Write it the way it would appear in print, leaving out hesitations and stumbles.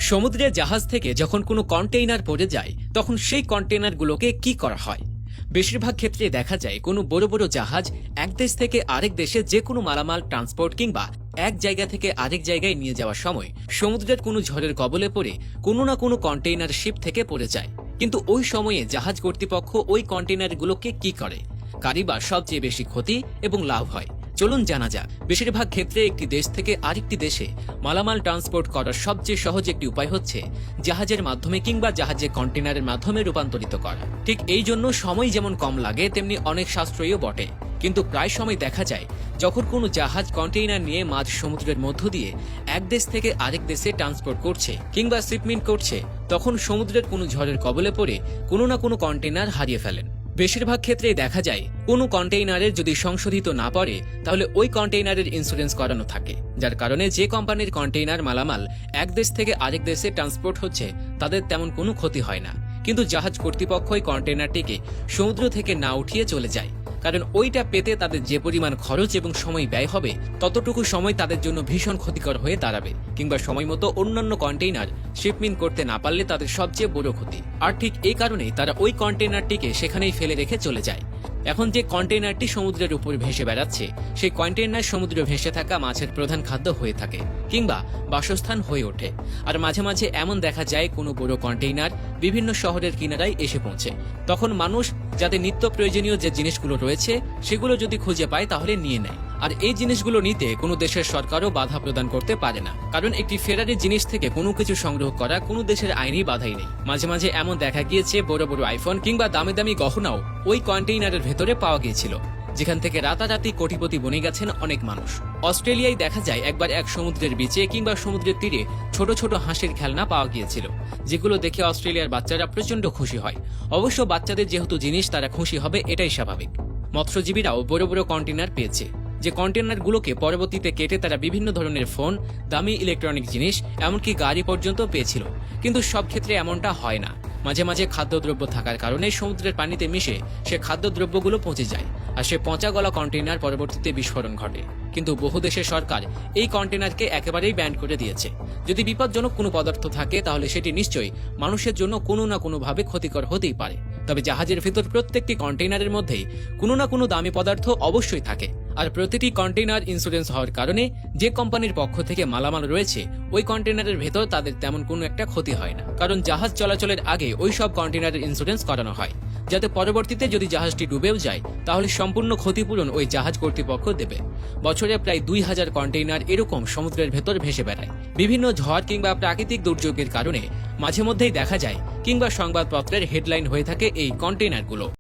সমুদ্রের জাহাজ থেকে যখন কোনো কন্টেইনার পড়ে যায় তখন সেই কন্টেইনারগুলোকে কি করা হয়? বেশিরভাগ ক্ষেত্রে দেখা যায় কোনো বড় বড় জাহাজ এক দেশ থেকে আরেক দেশে যে কোনো মালামাল ট্রান্সপোর্ট কিংবা এক জায়গা থেকে আরেক জায়গায় নিয়ে যাওয়ার সময় সমুদ্রের কোনো ঝড়ের কবলে পড়ে কোনো না কোনো কন্টেইনার শিপ থেকে পড়ে যায়। কিন্তু ওই সময়ে জাহাজ কর্তৃপক্ষ ওই কন্টেইনারগুলোকে কি করে? কারই বা সবচেয়ে বেশি ক্ষতি এবং লাভ হয়? চলুন জানা যাক। বেশিরভাগ ক্ষেত্রে একটি দেশ থেকে আরেকটি দেশে মালামাল ট্রান্সপোর্ট করার সবচেয়ে সহজ একটি উপায় হচ্ছে জাহাজের মাধ্যমে কিংবা জাহাজে কন্টেইনারের মাধ্যমে রূপান্তরিত করা। ঠিক এই জন্য সময় যেমন কম লাগে তেমনি অনেক সাশ্রয়ীও বটে। কিন্তু প্রায় সময় দেখা যায় যখন কোনো জাহাজ কন্টেইনার নিয়ে মাঝ সমুদ্রের মধ্য দিয়ে এক দেশ থেকে আরেক দেশে ট্রান্সপোর্ট করছে কিংবা শিপমেন্ট করছে, তখন সমুদ্রের কোনো ঝড়ের কবলে পড়ে কোনো না কোনো কন্টেইনার হারিয়ে ফেলেন। বেশিরভাগ ক্ষেত্রেই দেখা যায় কোনো কন্টেইনারের যদি সংশোধিত না পড়ে তাহলে ওই কন্টেইনারের ইন্স্যুরেন্স করানো থাকে, যার কারণে যে কোম্পানির কন্টেইনার মালামাল এক দেশ থেকে আরেক দেশে ট্রান্সপোর্ট হচ্ছে তাদের তেমন কোনো ক্ষতি হয় না। কিন্তু জাহাজ কর্তৃপক্ষ ওই কন্টেইনারটিকে সমুদ্র থেকে না উঠিয়ে চলে যায়, কারণ ওইটা পেতে তাদের যে পরিমাণ খরচ এবং সময় ব্যয় হবে ততটুকু সময় তাদের জন্য ভীষণ ক্ষতিকর হয়ে দাঁড়াবে, কিংবা সময় মতো অন্যান্য কন্টেইনার শিপমেন্ট করতে না পারলে তাদের সবচেয়ে বড় ক্ষতি। আর ঠিক এই কারণেই তারা ওই কন্টেইনারটিকে সেখানেই ফেলে রেখে চলে যায়। এখন যে কন্টেইনারটি সমুদ্রের উপর ভেসে বেড়াচ্ছে সেই কন্টেইনার সমুদ্রে ভেসে থাকা মাছের প্রধান খাদ্য হয়ে থাকে কিংবা বাসস্থান হয়ে ওঠে। আর মাঝে মাঝে এমন দেখা যায় কোনো বড় কন্টেইনার বিভিন্ন শহরের কিনারায় এসে পৌঁছে। তখন মানুষ যাদের নিত্য প্রয়োজনীয় যে জিনিসগুলো রয়েছে সেগুলো যদি খুঁজে পায় তাহলে নিয়ে নেয়। আর এই জিনিসগুলো নিতে কোনো দেশের সরকারও বাধা প্রদান করতে পারে না, কারণ একটি ফেরারি জিনিস থেকে কোনো কিছু সংগ্রহ করা কোনো দেশের আইনি বাধাই নেই। মাঝে মাঝে এমন দেখা গিয়েছে বড় বড় আইফোন কিংবা দামি দামি গহনাও ওই কন্টেইনারের ভেতরে পাওয়া গিয়েছিল, যেখান থেকে রাতারাতি কোটিপতি বনে গেছেন অনেক মানুষ। অস্ট্রেলিয়ায় দেখা যায় একবার এক সমুদ্রের বিচে কিংবা সমুদ্রের তীরে ছোট ছোট হাঁসের খেলনা পাওয়া গিয়েছিল, যেগুলো দেখে অস্ট্রেলিয়ার বাচ্চারা প্রচন্ড খুশি হয়। অবশ্য বাচ্চাদের যেহেতু জিনিস তারা খুশি হবে এটাই স্বাভাবিক। মৎস্যজীবীরাও বড় বড় কন্টেইনার পেয়েছে, যে কন্টেইনারগুলোকে পরবর্তীতে কেটে তারা বিভিন্ন ধরনের ফোন, দামি ইলেকট্রনিক জিনিস, এমনকি গাড়ি পর্যন্ত পেয়েছিল। কিন্তু সব ক্ষেত্রে এমনটা হয় না। মাঝে মাঝে খাদ্যদ্রব্য থাকার কারণে সমুদ্রের পানিতে মিশে সে খাদ্যদ্রব্যগুলো পচে যায়, আর সে পচা গলা কন্টেইনার পরবর্তীতে বিস্ফোরণ ঘটে। কিন্তু বহু দেশের সরকার এই কন্টেইনারকে একেবারেই ব্যান করে দিয়েছে। যদি বিপজ্জনক কোনো পদার্থ থাকে তাহলে সেটি নিশ্চয়ই মানুষের জন্য কোনো না কোনোভাবে ক্ষতিকর হতেই পারে। তবে জাহাজের ভেতর প্রত্যেকটি কন্টেইনারের মধ্যেই কোনো না কোনো দামি পদার্থ অবশ্যই থাকে। আর প্রতিটি কন্টেইনার ইন্স্যুরেন্স হওয়ার কারণে যে কোম্পানির পক্ষ থেকে মালামাল রয়েছে ওই কন্টেইনারের ভেতর তাদের তেমন কোনো একটা ক্ষতি হয় না, কারণ জাহাজ চলাচলের আগে ওই সব কন্টেইনারের ইন্স্যুরেন্স করানো হয়, যাতে পরবর্তীতে যদি জাহাজটি ডুবেও যায় তাহলে সম্পূর্ণ ক্ষতিপূরণ ওই জাহাজ কর্তৃপক্ষ দেবে। বছরে প্রায় 2000 কন্টেইনার এরকম সমুদ্রের ভেতর ভেসে বেড়ায়। বিভিন্ন ঝড় কিংবা প্রাকৃতিক দুর্যোগের কারণে মাঝে মধ্যেই দেখা যায় কিংবা সংবাদপত্রের হেডলাইন হয়ে থাকে এই কন্টেইনারগুলো।